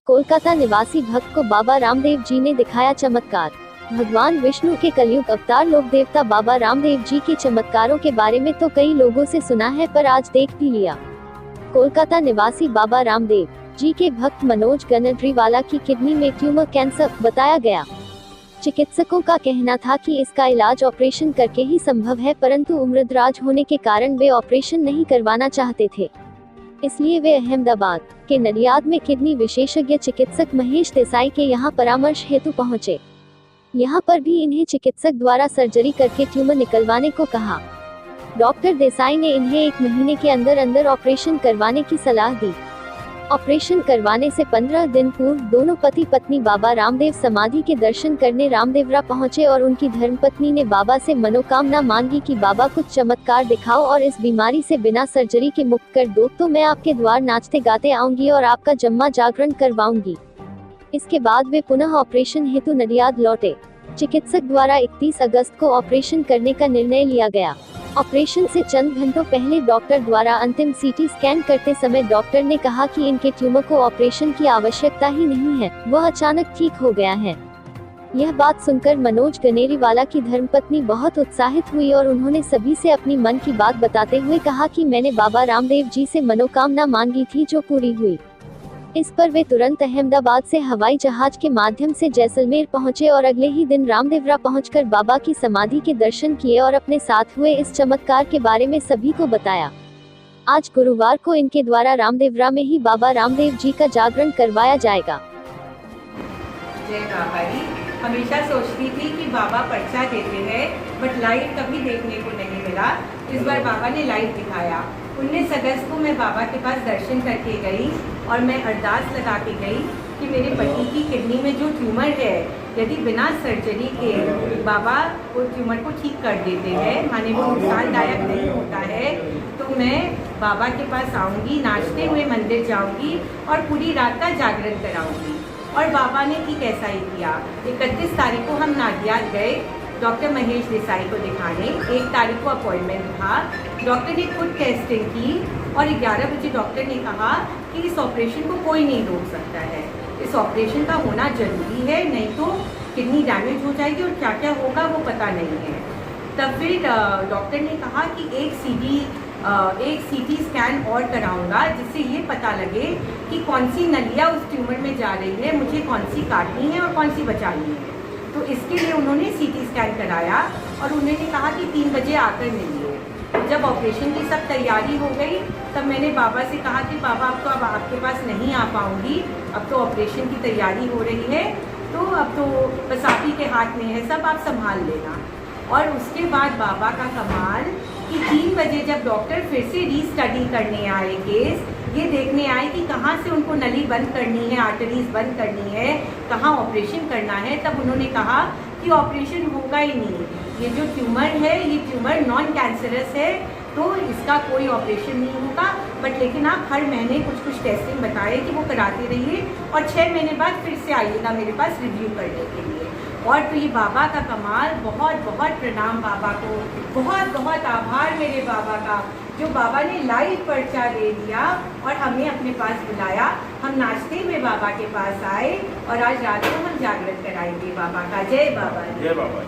कोलकाता निवासी भक्त को बाबा रामदेव जी ने दिखाया चमत्कार। भगवान विष्णु के कलयुग अवतार लोक देवता बाबा रामदेव जी के चमत्कारों के बारे में तो कई लोगों से सुना है, पर आज देख भी लिया। कोलकाता निवासी बाबा रामदेव जी के भक्त मनोज गनड्रीवाला की किडनी में ट्यूमर कैंसर बताया गया। चिकित्सकों का कहना था कि इसका इलाज ऑपरेशन करके ही संभव है, परंतु उम्रदराज होने के कारण वे ऑपरेशन नहीं करवाना चाहते थे। इसलिए वे अहमदाबाद के नडियाद में किडनी विशेषज्ञ चिकित्सक महेश देसाई के यहां परामर्श हेतु पहुंचे। यहां पर भी इन्हें चिकित्सक द्वारा सर्जरी करके ट्यूमर निकलवाने को कहा। डॉक्टर देसाई ने इन्हें 1 महीने के अंदर अंदर ऑपरेशन करवाने की सलाह दी। ऑपरेशन करवाने से 15 दिन पूर्व दोनों पति पत्नी बाबा रामदेव समाधि के दर्शन करने रामदेवरा पहुंचे और उनकी धर्मपत्नी ने बाबा से मनोकामना मांगी कि बाबा कुछ चमत्कार दिखाओ और इस बीमारी से बिना सर्जरी के मुक्त कर दो, तो मैं आपके द्वार नाचते गाते आऊंगी और आपका जम्मा जागरण करवाऊंगी। इसके बाद वे पुनः ऑपरेशन हेतु नडियाद लौटे। चिकित्सक द्वारा 31 अगस्त को ऑपरेशन करने का निर्णय लिया गया। ऑपरेशन से चंद घंटों पहले डॉक्टर द्वारा अंतिम सीटी स्कैन करते समय डॉक्टर ने कहा कि इनके ट्यूमर को ऑपरेशन की आवश्यकता ही नहीं है, वह अचानक ठीक हो गया है। यह बात सुनकर मनोज गनेरीवाला की धर्मपत्नी बहुत उत्साहित हुई और उन्होंने सभी से अपनी मन की बात बताते हुए कहा कि मैंने बाबा रामदेव जी से मनोकामना मांगी थी, जो पूरी हुई। इस पर वे तुरंत अहमदाबाद से हवाई जहाज के माध्यम से जैसलमेर पहुंचे और अगले ही दिन रामदेवरा पहुंचकर बाबा की समाधि के दर्शन किए और अपने साथ हुए इस चमत्कार के बारे में सभी को बताया। आज गुरुवार को इनके द्वारा रामदेवरा में ही बाबा रामदेव जी का जागरण करवाया जाएगा। जय बाबा जी। हमेशा सोचती थी कि बाबा पर्चा देते हैं, बट लाइव कभी देखने को नहीं मिला। इस बार बाबा ने लाइव दिखाया। 19 अगस्त को मैं बाबा के पास दर्शन करके गई और मैं अरदास लगा के गई कि मेरे पति की किडनी में जो ट्यूमर है, यदि बिना सर्जरी के बाबा वो ट्यूमर को ठीक कर देते हैं, माने वो नुकसानदायक नहीं होता है, तो मैं बाबा के पास आऊँगी, नाचते हुए मंदिर जाऊँगी और पूरी रात का जागरण कराऊँगी। और बाबा ने ठीक ऐसा ही किया। 31 तारीख को हम नडियाद गए डॉक्टर महेश देसाई को दिखाने। 1 तारीख को अपॉइंटमेंट था। डॉक्टर ने खुद टेस्टिंग की और 11 बजे डॉक्टर ने कहा कि इस ऑपरेशन को कोई नहीं रोक सकता है, इस ऑपरेशन का होना जरूरी है, नहीं तो किडनी डैमेज हो जाएगी और क्या क्या होगा वो पता नहीं है। तब फिर डॉक्टर ने कहा कि एक सीटी स्कैन और कराऊंगा, जिससे ये पता लगे कि कौन सी नलिया उस ट्यूमर में जा रही है, मुझे कौन सी काटनी है और कौन सी बचानी है। तो इसके लिए उन्होंने सीटी स्कैन कराया और उन्होंने कहा कि 3 बजे आकर मिलिए। जब ऑपरेशन की सब तैयारी हो गई तब मैंने बाबा से कहा कि बाबा अब आपके पास नहीं आ पाऊँगी, अब तो ऑपरेशन की तैयारी हो रही है, तो अब तो बस आप ही के हाथ में है, सब आप संभाल लेना। और उसके बाद बाबा का कमाल कि 3 बजे जब डॉक्टर फिर से रीस्टडी करने आए केस, ये देखने आए कि कहाँ से उनको नली बंद करनी है, आर्टरीज बंद करनी है, कहाँ ऑपरेशन करना है, तब उन्होंने कहा कि ऑपरेशन होगा ही नहीं, ये जो ट्यूमर है ये ट्यूमर नॉन कैंसरस है, तो इसका कोई ऑपरेशन नहीं होगा, बट लेकिन आप हर महीने कुछ टेस्टिंग बताए कि वो कराते रहिए और 6 महीने बाद फिर से आइएगा मेरे पास रिव्यू करने के लिए। और तो ये बाबा का कमाल, बहुत बहुत प्रणाम बाबा को, बहुत बहुत आभार मेरे बाबा का, जो बाबा ने लाइव पर्चा दे दिया और हमें अपने पास बुलाया। हम नाचते हुए बाबा के पास आए और आज रात को हम जागरण कराएंगे बाबा का। जय बाबा। जय बाबा।